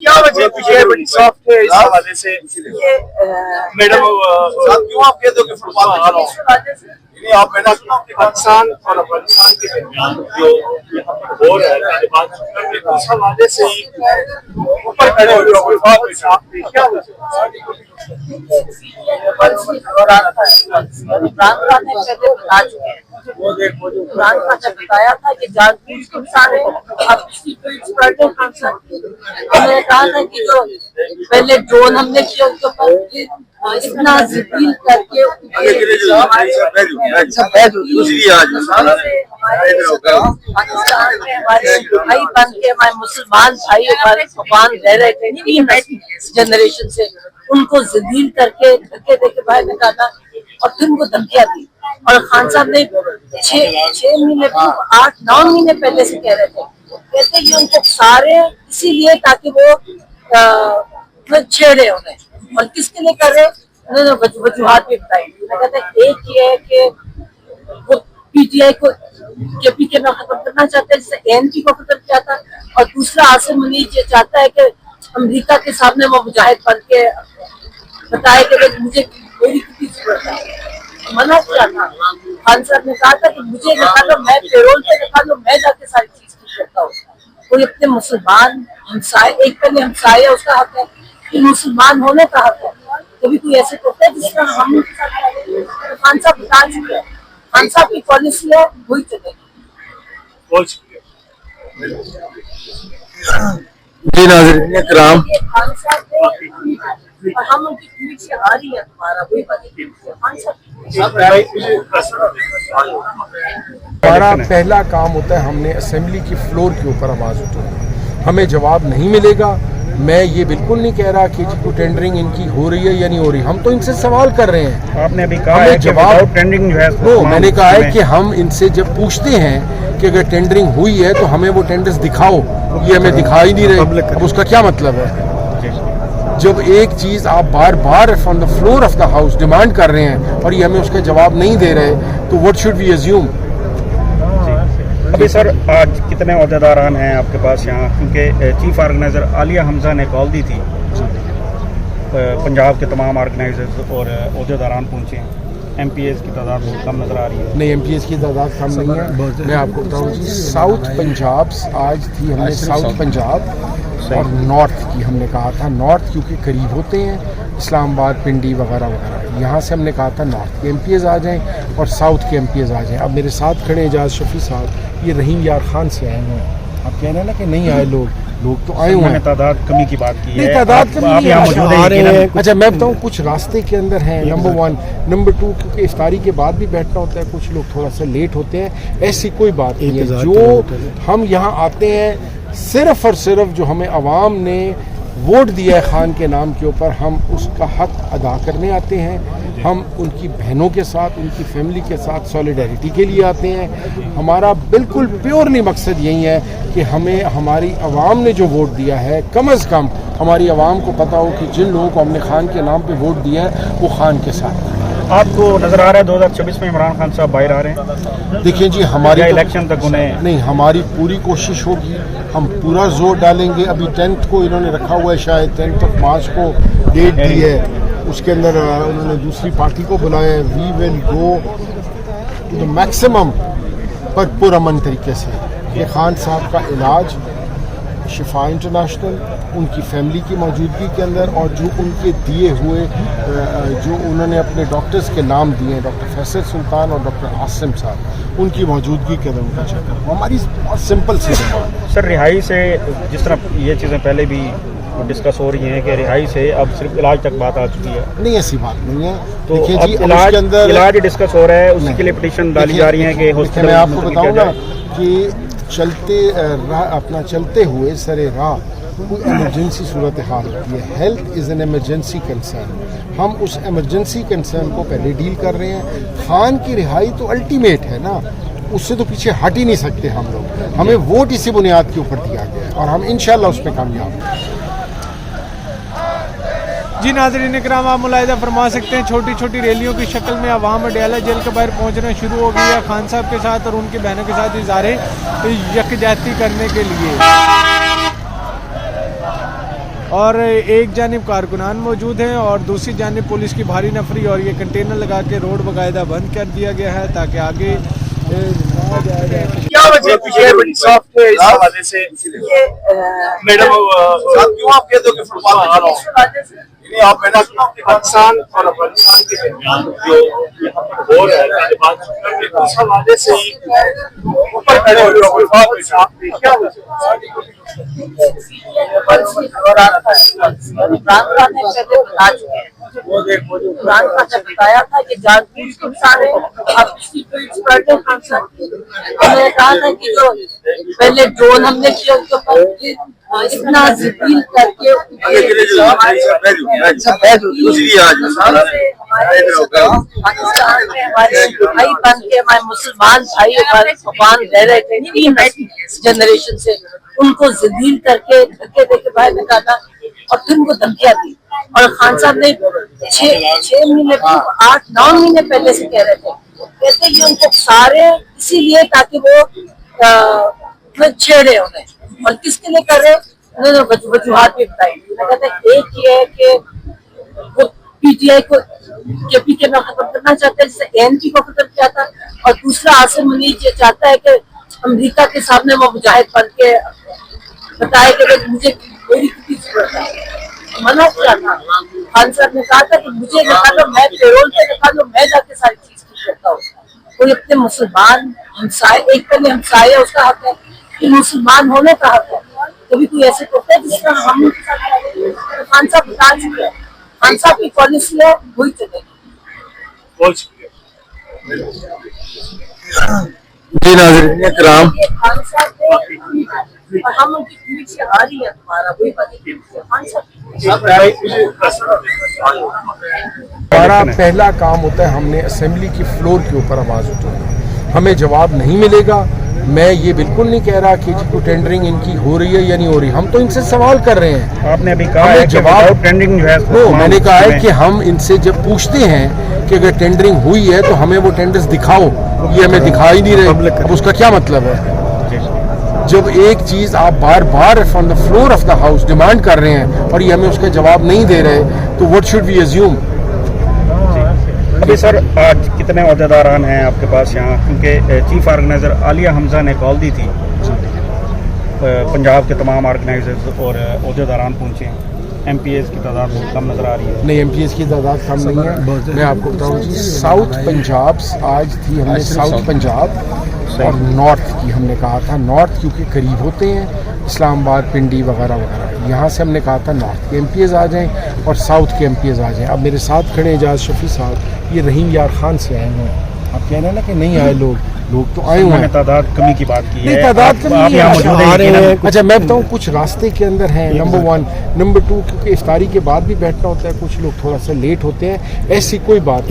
क्या वजह कुछ है बड़ी सॉफ्ट है इस हवाले से मैडम क्यों आप कहते हो कि फुटबॉल नहीं आप मैंने पाकिस्तान और अफगानिस्तान के दरमियान जो यहाँ पर हो रहा है तालिबान उस हवाले से ऊपर खड़े हो आपने क्या इमरान खान ने बताया था कि जानबूझ के सारे अब इसकी उन्होंने कहा था कि जो पहले ड्रोन हमने किया उसके ऊपर इतना जलील करके हमारे भाई बन के हमारे मुसलमान भाई हमारे अफगान रह रहे थे जनरेशन से उनको जलील करके धक्के देके बाहर निकाला और फिर उनको धमकियां दी। और खान साहब ने 6 महीने 8-9 महीने पहले से कह रहे थे कहते कि उनको सारे इसीलिए ताकि वो छेड़े उन्हें और किसके लिए कर रहे उन्होंने वजूहात भी बताई। कहते एक ये है कि वो पीटीआई को केपीके में खत्म करना चाहते हैं जिससे एएनपी को खत्म किया था और दूसरा आसिम मुनीर ये चाहता है कि अमेरिका के सामने वो मुजाहिद बन के बताए कि मुझे मेरी कितनी जरूरत है। मना किया था खान साहब ने कहा था कि मुझे निकालो मैं पेरोल पे निकालो मैं जाके सारी चीज ठीक करता हूँ। कोई अपने मुसलमान हमसाए एक पहले हमसाए उसका हक है कि मुसलमान होने का हक है। कभी कोई ऐसे करता है जिस तरह हम खान साहब बता चुके हैं खान साहब की पॉलिसी है वही चलेगी। जी नाज़रीन इकराम खान साहब और हम उनकी ट्वीट से आ रही है तुम्हारा वही बात खान साहब हमारा पहला काम होता है हमने असेंबली की फ्लोर के ऊपर आवाज़ उठाई। हमें जवाब नहीं मिलेगा। मैं ये बिल्कुल नहीं कह रहा कि जी टेंडरिंग इनकी हो रही है या नहीं हो रही। हम तो इनसे सवाल कर रहे हैं। आपने अभी कहा है कि जवाब टेंडरिंग जो है मैंने कहा है कि हम इनसे जब पूछते हैं कि अगर टेंडरिंग हुई है तो हमें वो टेंडर्स दिखाओ, ये हमें दिखाई नहीं रहे। अब उसका क्या मतलब है? जब एक चीज आप बार बार from the floor of the house demand कर रहे हैं और ये हमें उसका जवाब नहीं दे रहे तो व्हाट शुड वी अज्यूम? अभी सर आज कितने अहदेदारान हैं आपके पास यहाँ? क्योंकि चीफ ऑर्गेनाइजर आलिया हमजा ने कॉल दी थी, पंजाब के तमाम ऑर्गेनाइजर्स और अहदेदारान पहुँचे हैं। एमपीएस की तादाद बहुत कम नजर आ रही है। नहीं, एमपीएस की तादाद कम नहीं है। मैं आपको बताऊँ जी साउथ पंजाब आज थी हमने साउथ पंजाब और नॉर्थ की हमने कहा था। नॉर्थ क्योंकि करीब होते हैं इस्लामाबाद पिंडी वगैरह वगैरह, यहाँ से हमने कहा था नॉर्थ के एमपीएस आ जाएं और साउथ के एमपीएस आ जाएं। अब मेरे साथ खड़े एजाज शफी साहब ये रहीम यार खान से आए हैं। आप कह रहे हैं ना कि नहीं आए लोग तो आए हुए हैं। तादाद कमी की बात की है। तादाद कमी नहीं है। अच्छा मैं बताऊँ कुछ रास्ते के अंदर हैं नंबर 1 नंबर 2 क्योंकि इफ्तारी के बाद भी बैठना होता है, कुछ लोग थोड़ा सा लेट होते हैं। ऐसी कोई बात नहीं है। जो हम यहाँ आते हैं सिर्फ और सिर्फ जो हमें अवाम ने वोट दिया है खान के नाम के ऊपर, हम उसका हक अदा करने आते हैं। हम उनकी बहनों के साथ उनकी फैमिली के साथ सॉलिडेरिटी के लिए आते हैं। हमारा बिल्कुल प्योरली मकसद यही है कि हमें हमारी आवाम ने जो वोट दिया है कम अज़ कम हमारी आवाम को पता हो कि जिन लोगों को हमने खान के नाम पे वोट दिया है वो खान के साथ। आपको नजर आ रहा है 2026 में इमरान खान साहब बाहर आ रहे हैं? देखिए जी हमारी इलेक्शन तक उन्हें नहीं, हमारी पूरी कोशिश होगी, हम पूरा जोर डालेंगे। अभी 10th को इन्होंने रखा हुआ है, शायद 10th ऑफ मार्च को डेट दी है। उसके अंदर उन्होंने दूसरी पार्टी को बुलाया है। We will go to the maximum पर पुरअमन तरीके से। ये खान साहब का इलाज शिफा इंटरनेशनल उनकी फैमिली की मौजूदगी के अंदर और जो उनके दिए हुए जो उन्होंने अपने डॉक्टर्स के नाम दिए हैं डॉक्टर फैसल सुल्तान और डॉक्टर आसिम साहब उनकी मौजूदगी के अंदर उनका चेकअप हमारी बहुत सिंपल सी है। सर रिहाई से जिस तरह ये चीज़ें पहले भी डिस्कस हो रही हैं कि रिहाई से अब सिर्फ इलाज तक बात आ चुकी है। नहीं ऐसी बात नहीं है। तो देखिए जी इलाज डिस्कस हो रहा है, उसी के लिए पिटीशन डाली जा रही है कि हॉस्पिटल। मैं आपको बताऊँ ना कि चलते हुए सरे राह कोई इमरजेंसी सूरत हाल होती है। Health is an emergency concern. हम उस एमरजेंसी कंसर्न को पहले डील कर रहे हैं। खान की रिहाई तो अल्टीमेट है ना, उससे तो पीछे हट ही नहीं सकते हम लोग। हमें वोट इसी बुनियाद के ऊपर दिया गया और हम इंशाल्लाह उस पर कामयाब हैं। जी नाज़रीन इकराम आप मुलाहिज़ा फरमा सकते हैं छोटी छोटी रैलियों की शक्ल में अवाम अडयाला जेल के बाहर पहुंचना शुरू हो गई है खान साहब के साथ और उनकी बहनों के साथ इज़हार यकजहती करने के लिए। और एक जानिब कारकुनान मौजूद हैं और दूसरी जानिब पुलिस की भारी नफरी, और ये कंटेनर लगा के रोड बाकायदा बंद कर दिया गया है ताकि आगे क्या वजह पीछे बड़ी सॉफ्ट है इस हवाले से ये मैडम साहब क्यों आप कहते हो कि फुटबॉल में खेलो? इस वजह से नहीं आप मैंने सुना पाकिस्तान और अफगानिस्तान के दरमियान जो यहाँ पर हो रहा है तालिबान के उस हवाले से ही ऊपर खड़े हो गए क्या इमरान खान ने पहले बता चुके हैं, इमरान खान ने बताया था कि जानबूझ के सारे अब इसकी ट्वीट्स पढ़ते हैं खान साहब की। उन्होंने कहा था कि जो पहले ड्रोन हमने किया उसके ऊपर इतना जलील करके पाकिस्तान में हमारे भाई बन के हमारे मुसलमान भाई हमारे अफगान रह रहे थे 3 जनरेशन से, उनको जलील करके धक्के देके बाहर निकाला और फिर उनको धमकियां दी। और खान साहब ने 6 महीने 8-9 महीने पहले से कह रहे थे, कहते ये उनको सारे इसीलिए ताकि वो छेड़े उन्हें, और किसके लिए कर रहे उन्होंने वजूहात भी बताई। कहते एक ये है कि वो पीटीआई को केपीके में खत्म करना चाहते हैं जिससे एएनपी को खत्म किया था, और दूसरा आसिम मुनीर ये चाहता है कि अमेरिका के सामने वो मुजाहिद बन के बताए कि मुझे मेरी कितनी जरूरत है। मना किया था खान साहब ने, कहा था कि मुझे निकालो, मैं पेरोल पे निकालो, मैं जाके सारी चीज ठीक करता हूँ। कोई अपने मुसलमान हमसाए, एक पहले हमसाए उसका हक है, फिर मुसलमान होने का हक है। कभी कोई ऐसे करता है जिस तरह हम खान साहब बता चुके हैं, खान साहब की पॉलिसी है वही चलेगी। बहुत शुक्रिया। जी नाज़रीन इकराम, खान साहब ने और हम उनकी ट्वीट से आ रही है तुम्हारा वही बात खान साहब। हमारा पहला काम होता है, हमने असेंबली की फ्लोर के ऊपर आवाज़ उठाना। हमें जवाब नहीं मिलेगा। मैं ये बिल्कुल नहीं कह रहा कि कोई टेंडरिंग इनकी हो रही है या नहीं हो रही, हम तो इनसे सवाल कर रहे हैं। आपने अभी कहा हमें है जवाब टेंडरिंग जो है नो, मैंने कहा है कि हम इनसे जब पूछते हैं कि अगर टेंडरिंग हुई है तो हमें वो टेंडर्स दिखाओ, ये हमें दिखा ही नहीं रहे। अब उसका क्या मतलब है? जब एक चीज आप बार बार from the floor of the house demand कर रहे हैं और ये हमें उसका जवाब नहीं दे रहे, तो व्हाट शुड वी अज्यूम? अभी सर आज कितने अहदेदारान हैं आपके पास यहाँ, क्योंकि चीफ ऑर्गेनाइजर आलिया हमजा ने कॉल दी थी, पंजाब के तमाम ऑर्गेनाइजर्स और अहदेदारान पहुँचे हैं, एमपीएस की तादाद बहुत कम नज़र आ रही है। नहीं, एमपीएस की तादाद कम नहीं है। मैं आपको बताऊँ जी, साउथ पंजाब आज थी, हमने साउथ पंजाब और नॉर्थ की हमने कहा था। नॉर्थ क्योंकि करीब होते हैं, इस्लामाबाद, पिंडी वगैरह वगैरह, यहाँ से हमने कहा था नॉर्थ के एमपीएस आ जाएं और साउथ के एमपीएस आ जाएं। अब मेरे साथ खड़े एजाज शफी साहब, ये रहीम यार खान से आए हैं। आप कह रहे हैं ना कि नहीं आए लोग तो आए हुए हैं। तादाद कमी की बात की नहीं, है, तादाद कमी नहीं है। अच्छा मैं बताऊँ, कुछ रास्ते के अंदर हैं, नंबर 1, नंबर 2 क्योंकि इफ्तारी के बाद भी बैठना होता है, कुछ लोग थोड़ा सा लेट होते हैं, ऐसी कोई बात